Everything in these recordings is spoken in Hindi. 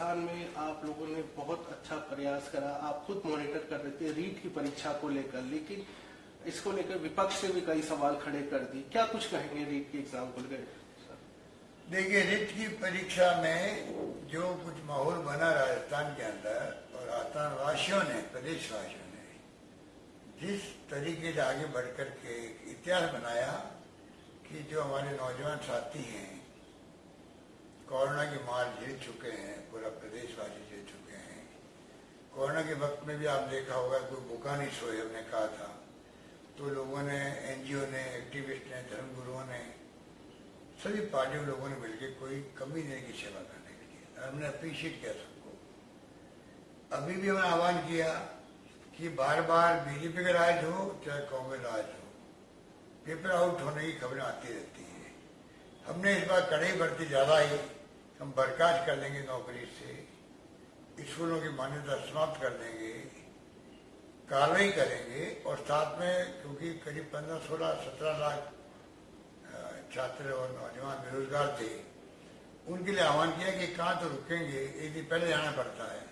राजस्थान में आप लोगों ने बहुत अच्छा प्रयास करा, आप खुद मॉनिटर कर रहे थे रीट की परीक्षा को लेकर, लेकिन इसको लेकर विपक्ष से भी कई सवाल खड़े कर दिए। क्या कुछ कहेंगे रीट के एग्जाम को लेकर? देखिए, रीट की परीक्षा में जो कुछ माहौल बना राजस्थान के अंदर और राजस्थान वासियों ने, प्रदेशवासियों ने जिस तरीके से आगे बढ़कर के इतिहास बनाया कि जो हमारे नौजवान साथी हैं कोरोना की मार झेल चुके हैं, पूरा प्रदेशवासी झेल चुके हैं। कोरोना के वक्त में भी आप देखा होगा कोई भूखा नहीं सोए, हमने कहा था, तो लोगों ने, एनजीओ ने, एक्टिविस्ट ने, धर्मगुरुओं ने, सभी पार्टियों लोगों ने मिलकर कोई कमी नहीं की सेवा करने के लिए। हमने अप्रिशिएट किया सबको। अभी भी हमने आह्वान किया कि बार बार बीजेपी का राज हो चाहे कांग्रेस राज हो, पेपर आउट होने की खबरें आती रहती है। हमने इस बार कड़ाई बरती, ज्यादा ही हम बर्खास्त कर देंगे नौकरी से, स्कूलों की मान्यता समाप्त कर देंगे, कार्रवाई करेंगे। और साथ में क्योंकि करीब 15, 16, 17 लाख छात्र और नौजवान बेरोजगार थे, उनके लिए आह्वान किया कि कहाँ तो रुकेंगे, एक दिन पहले जाना पड़ता है,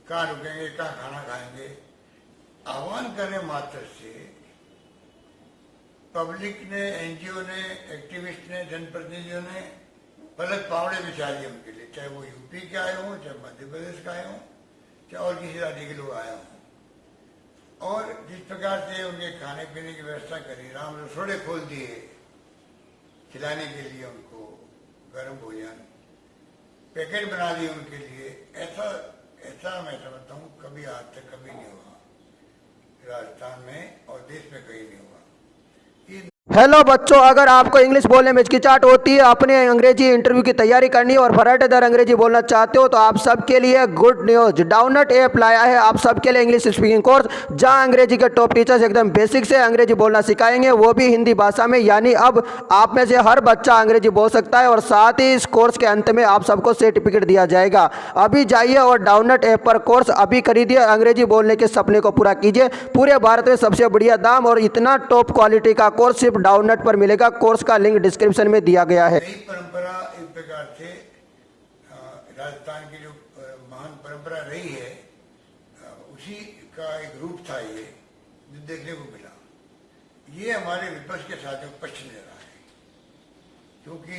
कहाँ रुकेंगे, कहाँ खाना खाएंगे। आह्वान करने मात्र से पब्लिक ने, एनजीओ ने, एक्टिविस्ट ने, जनप्रतिनिधियों ने पलक पावड़े बिछा दिए उनके लिए, चाहे वो यूपी के आए हों, चाहे मध्य प्रदेश का आए हों, चाहे और किसी राज्य के लोग आए हों। और जिस प्रकार से उनके खाने पीने की व्यवस्था करी, राम रसोड़े खोल दिए खिलाने के लिए, उनको गर्म भोजन पैकेट बना दिए उनके लिए। ऐसा मैं समझता हूँ कभी आज तक कभी नहीं हुआ राजस्थान में और देश में, कहीं नहीं हुआ। हेलो बच्चों, अगर आपको इंग्लिश बोलने में हिचकिचाहट होती है, अपने अंग्रेजी इंटरव्यू की तैयारी करनी है और फराटेदार अंग्रेजी बोलना चाहते हो, तो आप सबके लिए गुड न्यूज, डाउनलोड ऐप लाया है आप सबके लिए इंग्लिश स्पीकिंग कोर्स, जहां अंग्रेजी के टॉप टीचर्स एकदम बेसिक से अंग्रेजी बोलना सिखाएंगे, वो भी हिंदी भाषा में। यानी अब आप में से हर बच्चा अंग्रेजी बोल सकता है और साथ ही इस कोर्स के अंत में आप सबको सर्टिफिकेट दिया जाएगा। अभी जाइए और डाउनलोड ऐप पर कोर्स अभी खरीदिए, अंग्रेजी बोलने के सपने को पूरा कीजिए। पूरे भारत में सबसे बढ़िया दाम और इतना टॉप क्वालिटी का कोर्स सिर्फ डाउनलोड पर मिलेगा। कोर्स का लिंक डिस्क्रिप्शन में दिया गया है। नई परंपरा एक प्रकार से राजस्थान की जो महान परंपरा रही है, उसी का एक रूप था ये, जो देखने को मिला। ये हमारे विपक्ष के साथियों को पक्ष ले रहा है, क्योंकि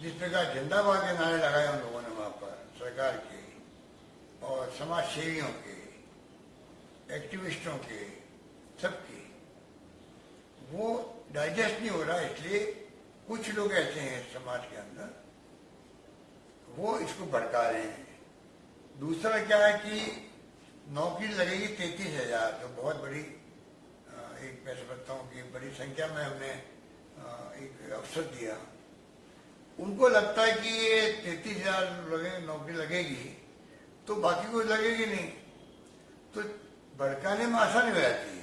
जिस प्रकार जिंदाबाद के नारे लगाए उन लोगों ने वहां पर, सरकार के और समाज सेवियों के, एक्टिविस्टों के, सबके, वो डाइजेस्ट नहीं हो रहा। इसलिए कुछ लोग ऐसे हैं समाज के अंदर, वो इसको भड़का रहे हैं। दूसरा क्या है कि नौकरी लगेगी 33,000, जो बहुत बड़ी एक, मैं समझता हूँ कि बड़ी संख्या में हमने एक अवसर दिया। उनको लगता है कि ये 33,000 नौकरी लगेगी तो बाकी कोई लगेगी नहीं, तो भड़काने में आसानी हो जाती है।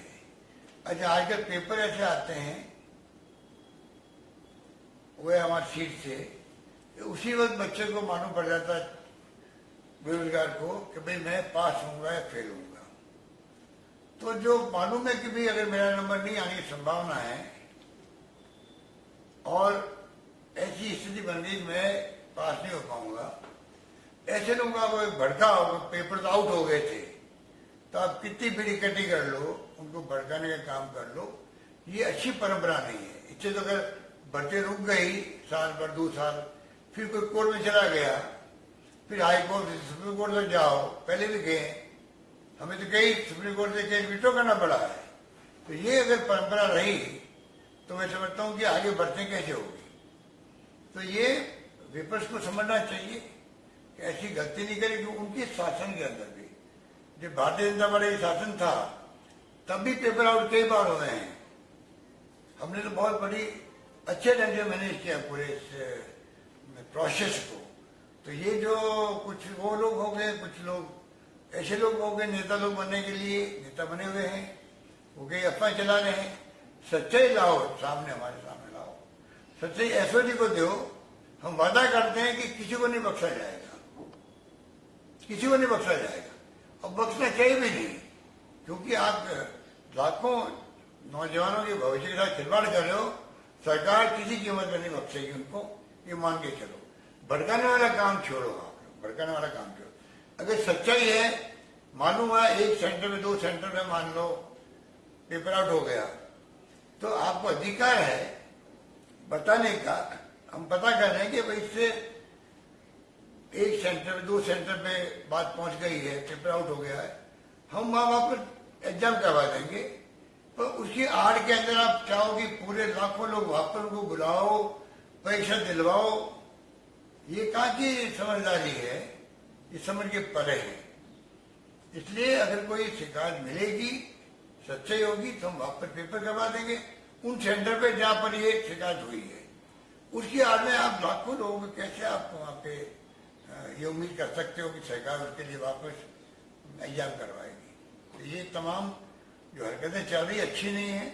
अच्छा, आजकल पेपर ऐसे आते हैं वो हमारी सीट से, उसी वक्त बच्चे को मालूम पड़ जाता है, बेरोजगार को, कि भाई मैं पास होऊंगा या फेल होऊंगा। तो जो मालूम है कि भाई अगर मेरा नंबर नहीं आने की संभावना है और ऐसी स्थिति बन गई मैं पास नहीं हो पाऊंगा, ऐसे लोगों को भड़का होगा, पेपर तो आउट हो गए थे, तो आप कितनी भी इकट्ठी कर लो, उनको भड़काने का काम कर लो, ये अच्छी परंपरा नहीं है। इससे तो अगर भर्ती रुक गई साल भर, 2 साल, फिर कोई कोर्ट में चला गया, फिर हाई कोर्ट से सुप्रीम कोर्ट तक जाओ, पहले भी गए, हमें तो कई सुप्रीम कोर्ट से केस विड्रॉ करना पड़ा है। तो ये अगर परंपरा रही तो मैं समझता हूँ कि आगे बढ़ते कैसे होगी। तो ये विपक्ष को समझना चाहिए कि ऐसी गलती नहीं करेगी। उनके शासन के अंदर भी, जब भारतीय जनता पार्टी का शासन था, तब भी पेपर आउट कई बार हुए हैं। हमने तो बहुत बड़ी अच्छे ढंग से मैनेज किया पूरे इस प्रोसेस को। तो ये जो कुछ वो लोग हो गए, कुछ लोग ऐसे लोग हो गए नेता लोग बनने के लिए, नेता बने हुए हैं, वो कई अफवाह चला रहे हैं। सच्चाई लाओ सामने, हमारे सामने लाओ, सच्चाई एसओजी को दो। हम वादा करते हैं कि किसी को नहीं बख्शा जाएगा, किसी को नहीं बख्शा जाएगा, और बख्शना चाहिए भी नहीं, क्योंकि आप लाखों नौजवानों के भविष्य के साथ खिलवाड़ कर रहे हो। सरकार किसी कीमत पर नहीं बख्शेगी उनको, ये मान के चलो। भड़काने वाला काम छोड़ो आप लोग। भड़काने वाला काम किया। अगर सच्चाई है, मालूम है एक सेंटर में 2 सेंटर में मान लो पेपर आउट हो गया, तो आपको अधिकार है बताने का। हम पता कर रहे हैं कि भाई इससे एक सेंटर में 2 सेंटर पे बात पहुंच गई है, पेपर आउट हो गया है, हम वहां पर एग्जाम करवा देंगे। पर उसकी आड़ के अंदर आप चाहो कि पूरे लाखों लोग वहां पर उनको बुलाओ, परीक्षा दिलवाओ, ये कहाँ की समझदारी है, ये समझ के परे है। इसलिए अगर कोई शिकायत मिलेगी, सच्चाई होगी, तो हम वहां पर पेपर करवा देंगे उन सेंटर पे जहां पर ये शिकायत हुई है। उसकी आड़ में आप लाखों लोगों को कैसे आप वहां पे ये उम्मीद कर सकते हो कि सरकार उसके लिए वापस एग्जाम करवाएगी। तो ये तमाम जो हरकतें चल रही अच्छी नहीं है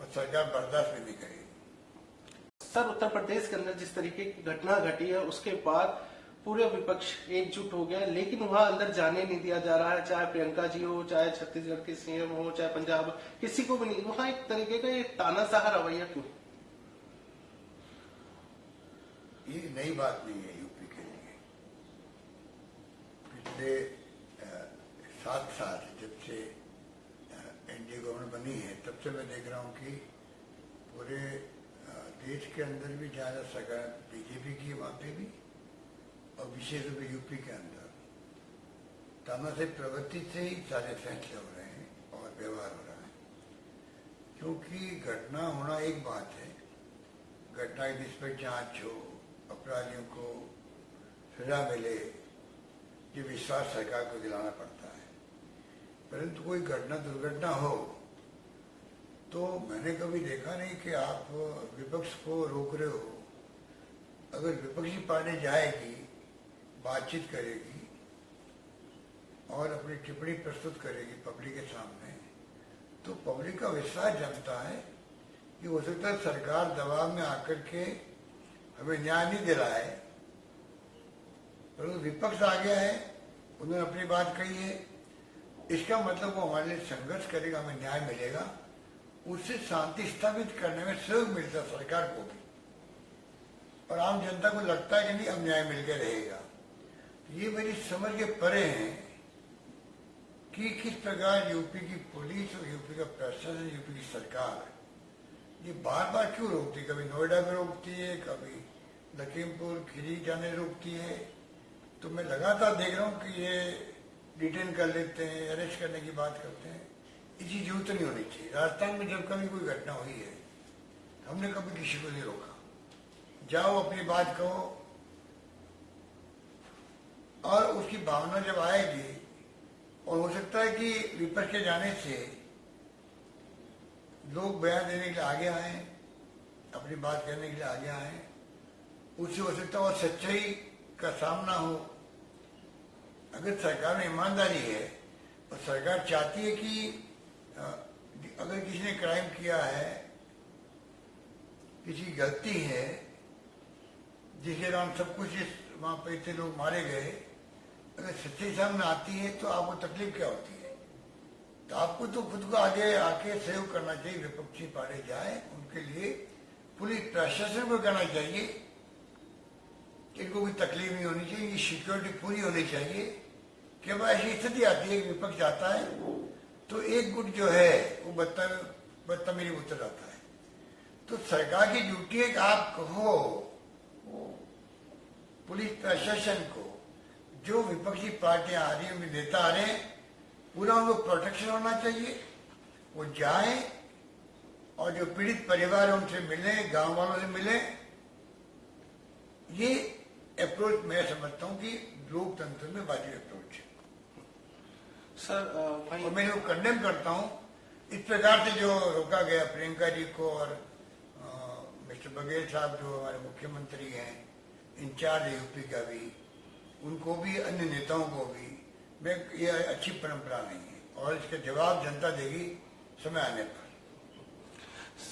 और सरकार बर्दाश्त भी नहीं करेगी। सर, उत्तर प्रदेश के अंदर जिस तरीके की घटना घटी है उसके बाद पूरे विपक्ष एकजुट हो गया, लेकिन वहां अंदर जाने नहीं दिया जा रहा है। चाहे प्रियंका जी हो, चाहे छत्तीसगढ़ के सीएम हो, चाहे पंजाब, किसी को भी नहीं। वहां एक तरीके का ये तानाशाह रवैया क्यों? ये नई बात नहीं है यूपी के लिए। पिछले 7 साल जब से एनडीए गवर्नमेंट बनी है, तब से मैं देख रहा हूँ कि पूरे देश के अंदर भी ज्यादा सरकार बीजेपी की है, वहां पे भी, और विशेष रूप से यूपी के अंदर तानाशाही प्रवृत्ति से ही सारे फैसले हो रहे हैं और व्यवहार हो रहा है। क्योंकि घटना होना एक बात है, घटना की जिस पर जांच हो, अपराधियों को सजा मिले, ये विश्वास सरकार को दिलाना पड़ता है। परंतु कोई घटना दुर्घटना हो तो मैंने कभी देखा नहीं कि आप विपक्ष को रोक रहे हो। अगर विपक्षी पार्टी जाएगी, बातचीत करेगी और अपनी टिप्पणी प्रस्तुत करेगी पब्लिक के सामने, तो पब्लिक का विश्वास जमता है कि हो सकता है सरकार दबाव में आकर के हमें न्याय नहीं दिलाए, परंतु विपक्ष आ गया है, उन्होंने अपनी बात कही है, इसका मतलब वो हमारे लिए संघर्ष करेगा, हमें न्याय मिलेगा, उससे शांति स्थापित करने में सहयोग मिलता है सरकार को भी, और आम जनता को लगता है कि नहीं अब न्याय मिलकर रहेगा। ये मेरी समझ के परे हैं कि किस प्रकार यूपी की पुलिस और यूपी का प्रशासन, यूपी की सरकार ये बार बार क्यों रोकती है। कभी नोएडा में रोकती है, कभी लखीमपुर खीरी जाने रोकती है। तो मैं लगातार देख रहा हूँ कि ये डिटेन कर लेते हैं, अरेस्ट करने की बात करते हैं। इसी जरूरत नहीं होनी चाहिए। राजस्थान में जब कभी कोई घटना हुई है, हमने कभी किसी को नहीं रोका, जाओ अपनी बात कहो, और उसकी भावना जब आएगी, और हो सकता है कि विपक्ष के जाने से लोग बयान देने के लिए आगे आए, अपनी बात करने के लिए आगे आए, उससे हो सकता है और सच्चाई का सामना हो। अगर सरकार में ईमानदारी है और सरकार चाहती है कि अगर किसी ने क्राइम किया है, किसी गलती है जिसके दौरान सब कुछ वहां पर इतने लोग मारे गए, अगर सच्चाई सामने आती है तो आपको तकलीफ क्या होती है? तो आपको तो खुद को आगे आके सहयोग करना चाहिए। विपक्षी पार्टी जाए, उनके लिए पुलिस प्रशासन को कहना चाहिए कि इनको कोई तकलीफ नहीं होनी चाहिए, इनकी सिक्योरिटी पूरी होनी चाहिए। कि अब ऐसी स्थिति आती है कि विपक्ष आता है तो एक गुट जो है वो बदतमीजी उतर जाता है। तो सरकार की ड्यूटी है कि आप कहो पुलिस प्रशासन को, जो विपक्षी पार्टियां आ रही है, उनके नेता आ रहे हैं, पूरा उनको प्रोटेक्शन होना चाहिए। वो जाए और जो पीड़ित परिवार है उनसे मिले, गांव वालों से मिले। ये अप्रोच मैं समझता हूँ कि लोकतंत्र में वाजिब अप्रोच है। सर और मैं जो कंडेम करता हूँ इस प्रकार से जो रोका गया प्रियंका जी को, और मिस्टर बघेल साहब जो हमारे मुख्यमंत्री हैं, इंचार्ज यूपी का भी, उनको भी, अन्य नेताओं को भी, मैं ये अच्छी परंपरा नहीं है और इसका जवाब जनता देगी समय आने पर।